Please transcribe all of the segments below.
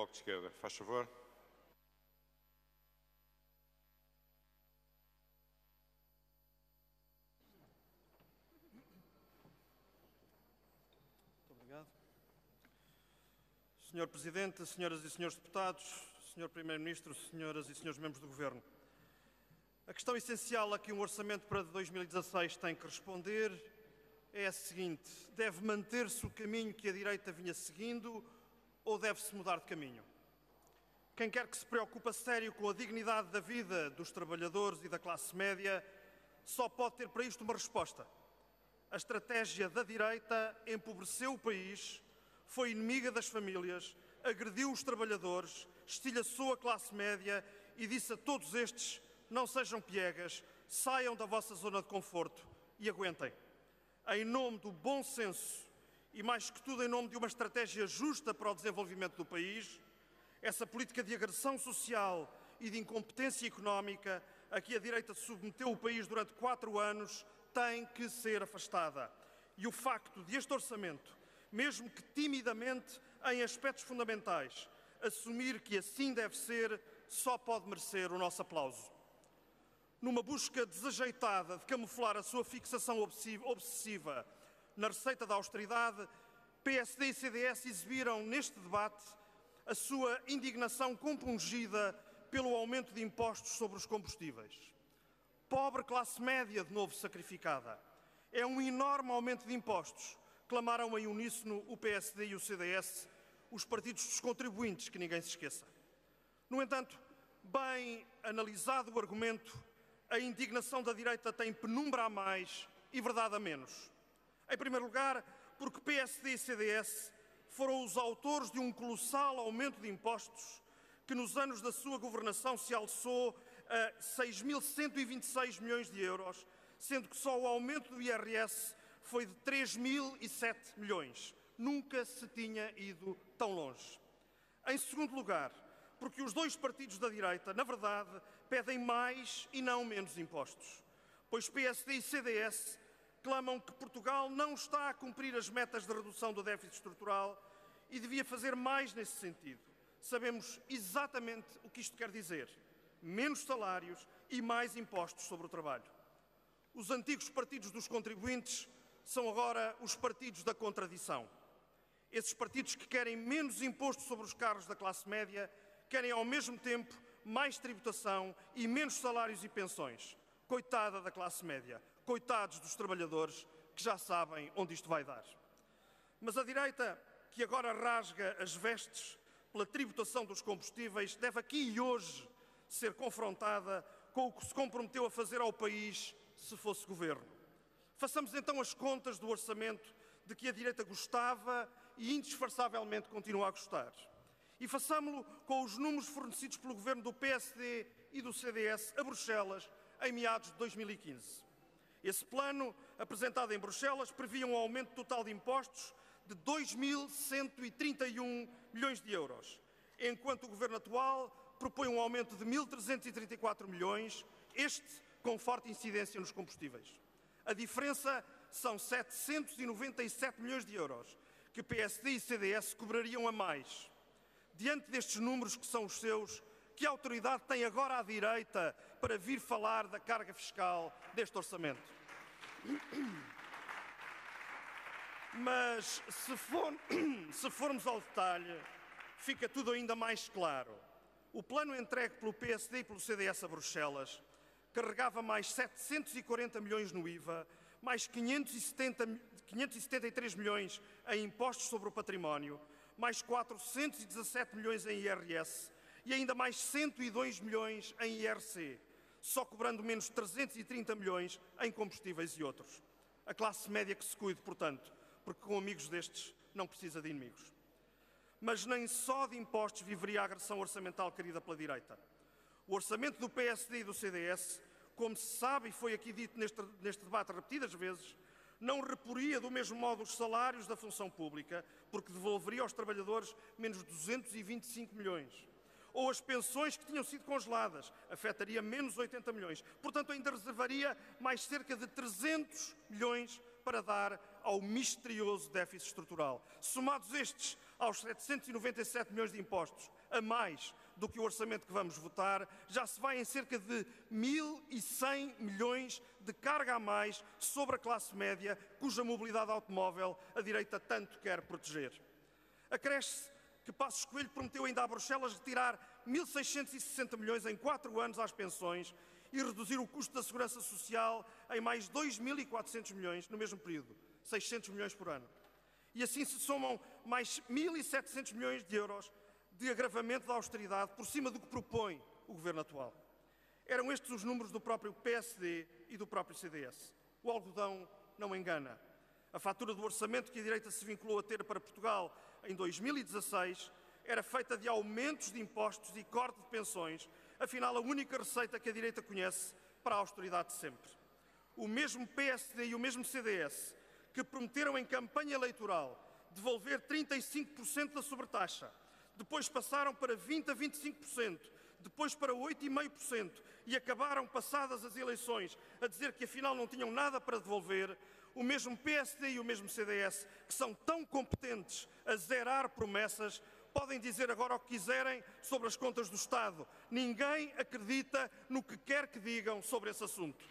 Bloco de Esquerda. Faz favor. Muito obrigado. Senhor Presidente, senhoras e senhores deputados, Senhor Primeiro-Ministro, senhoras e senhores membros do Governo. A questão essencial a que um orçamento para 2016 tem que responder é a seguinte: deve manter-se o caminho que a direita vinha seguindo ou deve-se mudar de caminho? Quem quer que se preocupe a sério com a dignidade da vida dos trabalhadores e da classe média só pode ter para isto uma resposta. A estratégia da direita empobreceu o país, foi inimiga das famílias, agrediu os trabalhadores, estilhaçou a classe média e disse a todos estes: não sejam piegas, saiam da vossa zona de conforto e aguentem. Em nome do bom senso e, mais que tudo, em nome de uma estratégia justa para o desenvolvimento do país, essa política de agressão social e de incompetência económica a que a direita submeteu o país durante 4 anos tem que ser afastada. E o facto de este orçamento, mesmo que timidamente em aspectos fundamentais, assumir que assim deve ser, só pode merecer o nosso aplauso. Numa busca desajeitada de camuflar a sua fixação obsessiva na receita da austeridade, PSD e CDS exibiram neste debate a sua indignação compungida pelo aumento de impostos sobre os combustíveis. Pobre classe média de novo sacrificada. É um enorme aumento de impostos, clamaram em uníssono o PSD e o CDS, os partidos dos contribuintes, que ninguém se esqueça. No entanto, bem analisado o argumento, a indignação da direita tem penumbra a mais e verdade a menos. Em primeiro lugar, porque PSD e CDS foram os autores de um colossal aumento de impostos que nos anos da sua governação se alçou a 6.126 milhões de euros, sendo que só o aumento do IRS foi de 3.007 milhões. Nunca se tinha ido tão longe. Em segundo lugar, porque os dois partidos da direita, na verdade, pedem mais e não menos impostos, pois PSD e CDS clamam que Portugal não está a cumprir as metas de redução do déficit estrutural e devia fazer mais nesse sentido. Sabemos exatamente o que isto quer dizer: menos salários e mais impostos sobre o trabalho. Os antigos partidos dos contribuintes são agora os partidos da contradição. Esses partidos que querem menos imposto sobre os carros da classe média querem ao mesmo tempo mais tributação e menos salários e pensões. Coitada da classe média, coitados dos trabalhadores que já sabem onde isto vai dar. Mas a direita, que agora rasga as vestes pela tributação dos combustíveis, deve aqui e hoje ser confrontada com o que se comprometeu a fazer ao país se fosse governo. Façamos então as contas do orçamento de que a direita gostava e indisfarçavelmente continua a gostar. E façamo-lo com os números fornecidos pelo governo do PSD e do CDS a Bruxelas em meados de 2015. Esse plano, apresentado em Bruxelas, previa um aumento total de impostos de 2.131 milhões de euros, enquanto o governo atual propõe um aumento de 1.334 milhões, este com forte incidência nos combustíveis. A diferença são 797 milhões de euros, que PSD e CDS cobrariam a mais. Diante destes números que são os seus, que autoridade tem agora a direita para vir falar da carga fiscal deste orçamento? Mas se formos ao detalhe, fica tudo ainda mais claro. O plano entregue pelo PSD e pelo CDS a Bruxelas carregava mais 740 milhões no IVA, mais 573 milhões em impostos sobre o património, mais 417 milhões em IRS e ainda mais 102 milhões em IRC, só cobrando menos 330 milhões em combustíveis e outros. A classe média que se cuide, portanto, porque com amigos destes não precisa de inimigos. Mas nem só de impostos viveria a agressão orçamental querida pela direita. O orçamento do PSD e do CDS, como se sabe e foi aqui dito neste debate repetidas vezes, não reporia do mesmo modo os salários da função pública, porque devolveria aos trabalhadores menos 225 milhões. Ou as pensões que tinham sido congeladas, afetaria menos 80 milhões. Portanto, ainda reservaria mais cerca de 300 milhões para dar ao misterioso déficit estrutural. Somados estes aos 797 milhões de impostos, a mais do que o orçamento que vamos votar, já se vai em cerca de 1.100 milhões de carga a mais sobre a classe média, cuja mobilidade automóvel a direita tanto quer proteger. Acresce que Passos Coelho prometeu ainda a Bruxelas retirar 1.660 milhões em 4 anos às pensões e reduzir o custo da segurança social em mais 2.400 milhões no mesmo período, 600 milhões por ano. E assim se somam mais 1.700 milhões de euros de agravamento da austeridade por cima do que propõe o governo atual. Eram estes os números do próprio PSD e do próprio CDS. O algodão não engana. A fatura do orçamento que a direita se vinculou a ter para Portugal em 2016 era feita de aumentos de impostos e corte de pensões, afinal a única receita que a direita conhece para a austeridade de sempre. O mesmo PSD e o mesmo CDS que prometeram em campanha eleitoral devolver 35% da sobretaxa, depois passaram para 20% a 25%, depois para 8,5% e acabaram, passadas as eleições, a dizer que afinal não tinham nada para devolver. O mesmo PSD e o mesmo CDS, que são tão competentes a zerar promessas, podem dizer agora o que quiserem sobre as contas do Estado. Ninguém acredita no que quer que digam sobre esse assunto.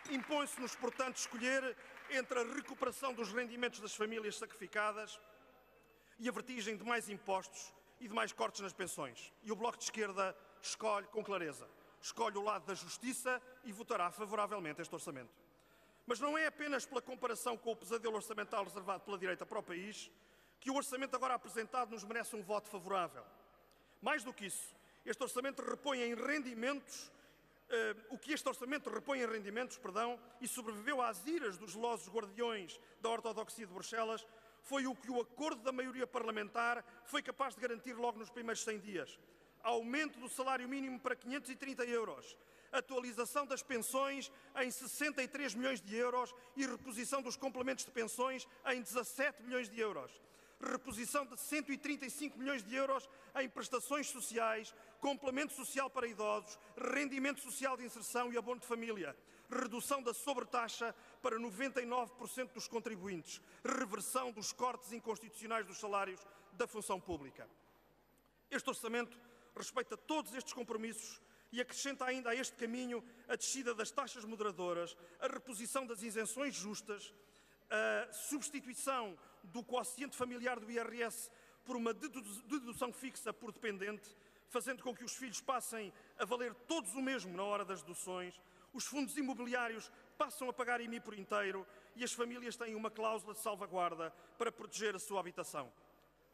Impõe-se-nos, portanto, escolher entre a recuperação dos rendimentos das famílias sacrificadas e a vertigem de mais impostos e de mais cortes nas pensões. E o Bloco de Esquerda escolhe com clareza. Escolhe o lado da justiça e votará favoravelmente este orçamento. Mas não é apenas pela comparação com o pesadelo orçamental reservado pela direita para o país que o orçamento agora apresentado nos merece um voto favorável. Mais do que isso, este orçamento repõe em rendimentos e sobreviveu às iras dos zelosos guardiões da ortodoxia de Bruxelas, foi o que o acordo da maioria parlamentar foi capaz de garantir logo nos primeiros 100 dias. Aumento do salário mínimo para 530 euros, atualização das pensões em 63 milhões de euros e reposição dos complementos de pensões em 17 milhões de euros. Reposição de 135 milhões de euros em prestações sociais, complemento social para idosos, rendimento social de inserção e abono de família, redução da sobretaxa para 99% dos contribuintes, reversão dos cortes inconstitucionais dos salários da função pública. Este orçamento respeita todos estes compromissos e acrescenta ainda a este caminho a descida das taxas moderadoras, a reposição das isenções justas, a substituição do quociente familiar do IRS por uma dedução fixa por dependente, fazendo com que os filhos passem a valer todos o mesmo na hora das deduções, os fundos imobiliários passam a pagar IMI por inteiro e as famílias têm uma cláusula de salvaguarda para proteger a sua habitação.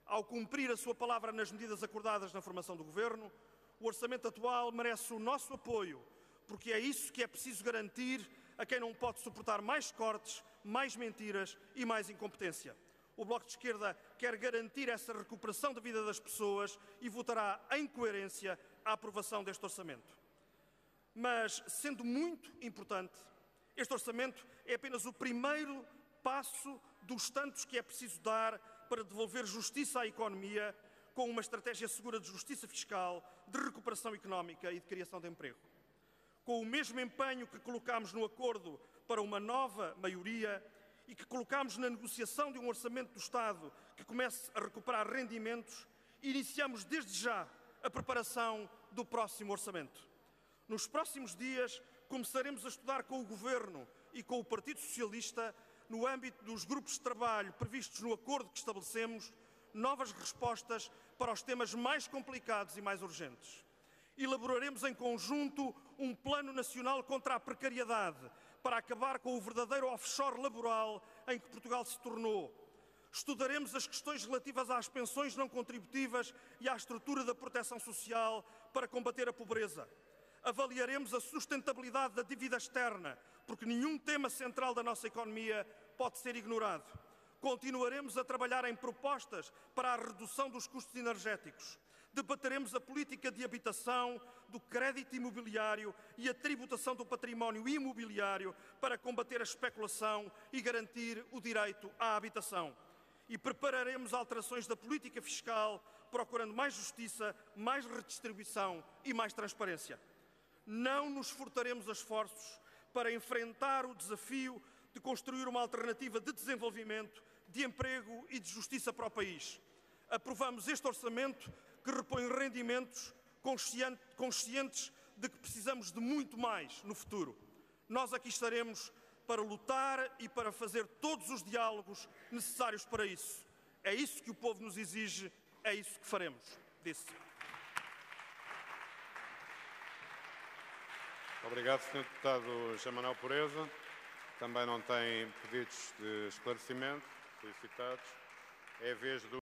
Ao cumprir a sua palavra nas medidas acordadas na formação do Governo, o orçamento atual merece o nosso apoio, porque é isso que é preciso garantir a quem não pode suportar mais cortes, mais mentiras e mais incompetência. O Bloco de Esquerda quer garantir essa recuperação da vida das pessoas e votará em coerência a aprovação deste orçamento. Mas, sendo muito importante, este orçamento é apenas o primeiro passo dos tantos que é preciso dar para devolver justiça à economia com uma estratégia segura de justiça fiscal, de recuperação económica e de criação de emprego. Com o mesmo empenho que colocámos no acordo para uma nova maioria e que colocámos na negociação de um orçamento do Estado que comece a recuperar rendimentos, iniciamos desde já a preparação do próximo orçamento. Nos próximos dias começaremos a estudar com o Governo e com o Partido Socialista, no âmbito dos grupos de trabalho previstos no acordo que estabelecemos, novas respostas para os temas mais complicados e mais urgentes. Elaboraremos em conjunto um plano nacional contra a precariedade, para acabar com o verdadeiro offshore laboral em que Portugal se tornou. Estudaremos as questões relativas às pensões não contributivas e à estrutura da proteção social para combater a pobreza. Avaliaremos a sustentabilidade da dívida externa, porque nenhum tema central da nossa economia pode ser ignorado. Continuaremos a trabalhar em propostas para a redução dos custos energéticos. Debateremos a política de habitação, do crédito imobiliário e a tributação do património imobiliário para combater a especulação e garantir o direito à habitação. E prepararemos alterações da política fiscal, procurando mais justiça, mais redistribuição e mais transparência. Não nos furtaremos a esforços para enfrentar o desafio de construir uma alternativa de desenvolvimento, de emprego e de justiça para o país. Aprovamos este orçamento que repõe rendimentos, conscientes de que precisamos de muito mais no futuro. Nós aqui estaremos para lutar e para fazer todos os diálogos necessários para isso. É isso que o povo nos exige, é isso que faremos, disse. Obrigado, Sr. Deputado José Manuel Pureza. Também não tem pedidos de esclarecimento solicitados. É a vez do